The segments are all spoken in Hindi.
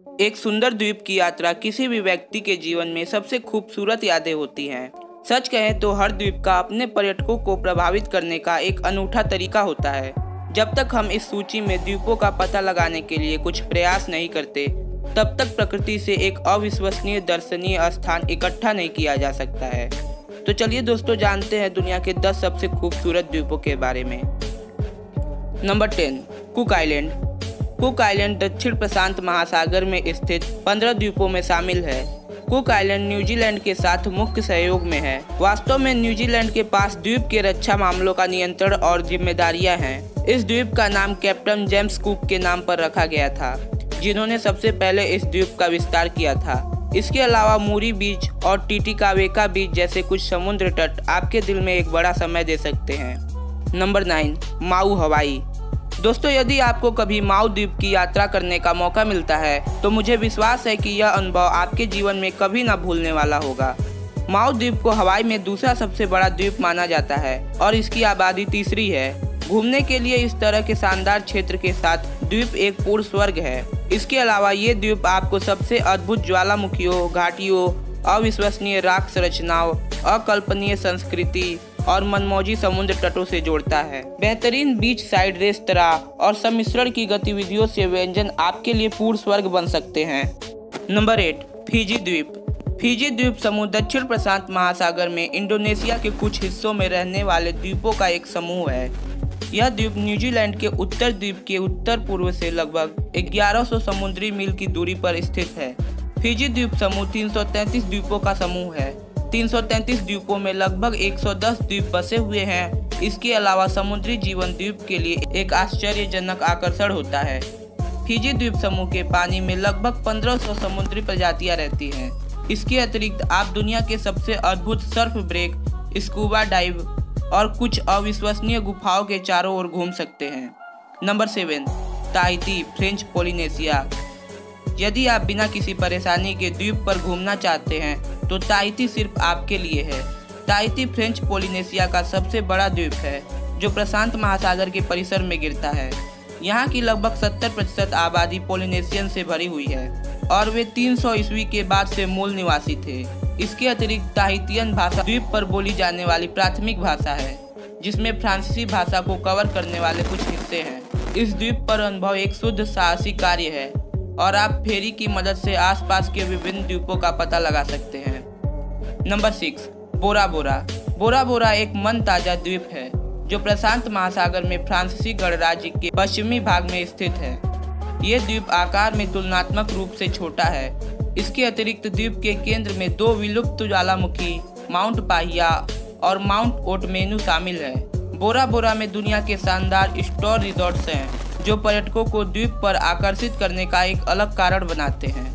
एक सुंदर द्वीप की यात्रा किसी भी व्यक्ति के जीवन में सबसे खूबसूरत यादें होती हैं। सच कहें तो हर द्वीप का अपने पर्यटकों को प्रभावित करने का एक अनूठा तरीका होता है। जब तक हम इस सूची में द्वीपों का पता लगाने के लिए कुछ प्रयास नहीं करते, तब तक प्रकृति से एक अविश्वसनीय दर्शनीय स्थान इकट्ठा नहीं किया जा सकता है। तो चलिए दोस्तों, जानते हैं दुनिया के 10 सबसे खूबसूरत द्वीपों के बारे में। Number 10, cook island. Cook island दक्षिण प्रशांत महासागर में स्थित 15 द्वीपों में शामिल है। कुक आइलैंड न्यूजीलैंड के साथ मुख्य सहयोग में है। वास्तव में न्यूजीलैंड के पास द्वीप के रक्षा मामलों का नियंत्रण और जिम्मेदारियां हैं। इस द्वीप का नाम कैप्टन जेम्स कुक के नाम पर रखा गया था, जिन्होंने सबसे पहले इस द्वीप का विस्तार किया था। इसके अलावा मूरी बीच और टिटिकावेका बीच जैसे कुछ समुद्र तट आपके दिल में एक बड़ा समय दे सकते हैं। नंबर 9, माउ हवाई। दोस्तों, यदि आपको कभी माउ द्वीप की यात्रा करने का मौका मिलता है तो मुझे विश्वास है कि यह अनुभव आपके जीवन में कभी न भूलने वाला होगा। माउ द्वीप को हवाई में दूसरा सबसे बड़ा द्वीप माना जाता है और इसकी आबादी तीसरी है। घूमने के लिए इस तरह के शानदार क्षेत्र के साथ द्वीप एक पूर्ण स्वर्ग है। इसके अलावा ये द्वीप आपको सबसे अद्भुत ज्वालामुखियों, घाटियों, अविश्वसनीय रॉक संरचनाओं, अकल्पनीय संस्कृति और मनमौजी समुद्र तटों से जोड़ता है। बेहतरीन बीच साइड रेस्तरां और सम्मिश्रण की गतिविधियों से व्यंजन आपके लिए पूर्ण स्वर्ग बन सकते हैं। नंबर 8, फिजी द्वीप। फिजी द्वीप समूह दक्षिण प्रशांत महासागर में इंडोनेशिया के कुछ हिस्सों में रहने वाले द्वीपों का एक समूह है। यह द्वीप न्यूजीलैंड के उत्तर द्वीप के उत्तर पूर्व से लगभग 1100 समुद्री मील की दूरी पर स्थित है। फिजी द्वीप समूह 333 द्वीपों का समूह है। 333 द्वीपों में लगभग 110 द्वीप बसे हुए हैं। इसके अलावा समुद्री जीवन द्वीप के लिए एक आश्चर्यजनक आकर्षण होता है। फिजी द्वीप समूह के पानी में लगभग 1500 समुद्री प्रजातियां रहती हैं। इसके अतिरिक्त आप दुनिया के सबसे अद्भुत सर्फ ब्रेक, स्कूबा डाइव और कुछ अविश्वसनीय गुफाओं के चारों ओर घूम सकते हैं। Number 7, Tahiti, French Polynesia. यदि आप बिना किसी परेशानी के द्वीप पर घूमना चाहते हैं तो ताहिती सिर्फ आपके लिए है। ताहिती फ्रेंच पोलिनेशिया का सबसे बड़ा द्वीप है जो प्रशांत महासागर के परिसर में गिरता है। यहाँ की लगभग 70% आबादी पोलिनेशियन से भरी हुई है और वे 300 ईस्वी के बाद से मूल निवासी थे। इसके अतिरिक्त ताहितियन भाषा द्वीप पर बोली जाने वाली प्राथमिक भाषा है, जिसमें फ्रांसीसी भाषा को कवर करने वाले कुछ हिस्से हैं। इस द्वीप पर अनुभव एक शुद्ध साहसिक कार्य है और आप फेरी की मदद से आसपास के विभिन्न द्वीपों का पता लगा सकते हैं। नंबर 6, बोरा बोरा। बोरा बोरा एक मन ताजा द्वीप है जो प्रशांत महासागर में फ्रांसीसी गणराज्य के पश्चिमी भाग में स्थित है। ये द्वीप आकार में तुलनात्मक रूप से छोटा है। इसके अतिरिक्त द्वीप के केंद्र में 2 विलुप्त ज्वालामुखी, माउंट पाहिया और माउंट ओटमेनू शामिल है। बोरा बोरा में दुनिया के शानदार स्टोर रिजॉर्ट्स हैं जो पर्यटकों को द्वीप पर आकर्षित करने का एक अलग कारण बनाते हैं।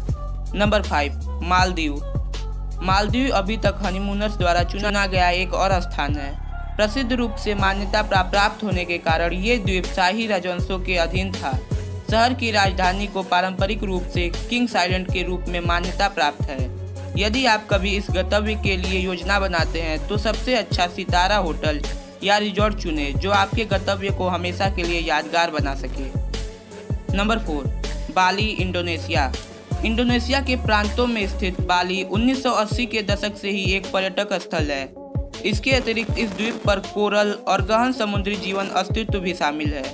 नंबर 5, मालदीव। मालदीव अभी तक हनीमूनर्स द्वारा चुना गया एक और स्थान है। प्रसिद्ध रूप से मान्यता प्राप्त होने के कारण ये द्वीप शाही राजवंशों के अधीन था। शहर की राजधानी को पारंपरिक रूप से किंग्स आइलैंड के रूप में मान्यता प्राप्त है। यदि आप कभी इस गंतव्य के लिए योजना बनाते हैं तो सबसे अच्छा सितारा होटल या रिजॉर्ट चुनें जो आपके गंतव्य को हमेशा के लिए यादगार बना सके। नंबर 4, बाली, इंडोनेशिया। इंडोनेशिया के प्रांतों में स्थित बाली 1980 के दशक से ही एक पर्यटक स्थल है। इसके अतिरिक्त इस द्वीप पर कोरल और गहन समुद्री जीवन अस्तित्व भी शामिल है।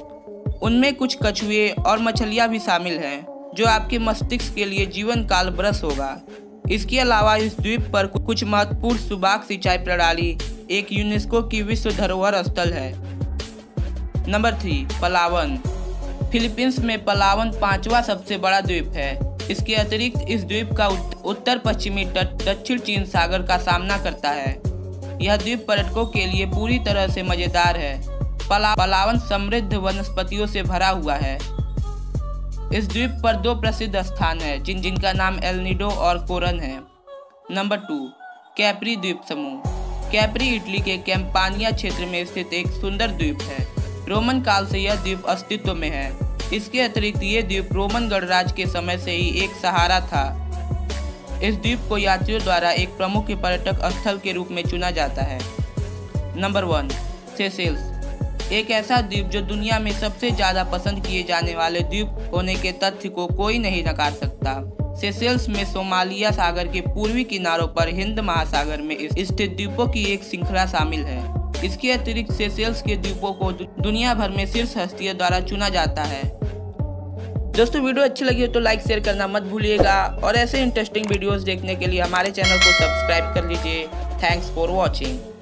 उनमें कुछ कछुए और मछलियां भी शामिल हैं जो आपके मस्तिष्क के लिए जीवन काल ब्रश होगा। इसके अलावा इस द्वीप पर कुछ महत्वपूर्ण सुबाक सिंचाई प्रणाली एक यूनेस्को की विश्व धरोहर स्थल है। नंबर 3, पलावन। फिलीपींस में पलावन 5वां सबसे बड़ा द्वीप है। इसके अतिरिक्त इस द्वीप का उत्तर पश्चिमी तट दक्षिण चीन सागर का सामना करता है। यह द्वीप पर्यटकों के लिए पूरी तरह से मजेदार है। पलावन समृद्ध वनस्पतियों से भरा हुआ है। इस द्वीप पर 2 प्रसिद्ध स्थान हैं जिनका नाम एल निडो और कोरन है। नंबर 2, कैप्री द्वीप समूह। कैप्री इटली के कैंपानिया क्षेत्र में स्थित एक सुंदर द्वीप है। रोमन काल से यह द्वीप अस्तित्व में है। इसके अतिरिक्त ये द्वीप रोमन गणराज्य के समय से ही एक सहारा था। इस द्वीप को यात्रियों द्वारा एक प्रमुख पर्यटक स्थल के रूप में चुना जाता है। Number 1, Seychelles. एक ऐसा द्वीप जो दुनिया में सबसे ज्यादा पसंद किए जाने वाले द्वीप होने के तथ्य को कोई नहीं नकार सकता। सेशेल्स में सोमालिया सागर के पूर्वी किनारों पर हिंद महासागर में स्थित द्वीपों की एक श्रृंखला शामिल है। इसके अतिरिक्त सेशेल्स के द्वीपों को दुनिया भर में शीर्ष हस्तियों द्वारा चुना जाता है। दोस्तों, वीडियो अच्छी लगी हो तो लाइक शेयर करना मत भूलिएगा और ऐसे इंटरेस्टिंग वीडियोस देखने के लिए हमारे चैनल को सब्सक्राइब कर लीजिए। Thanks for watching.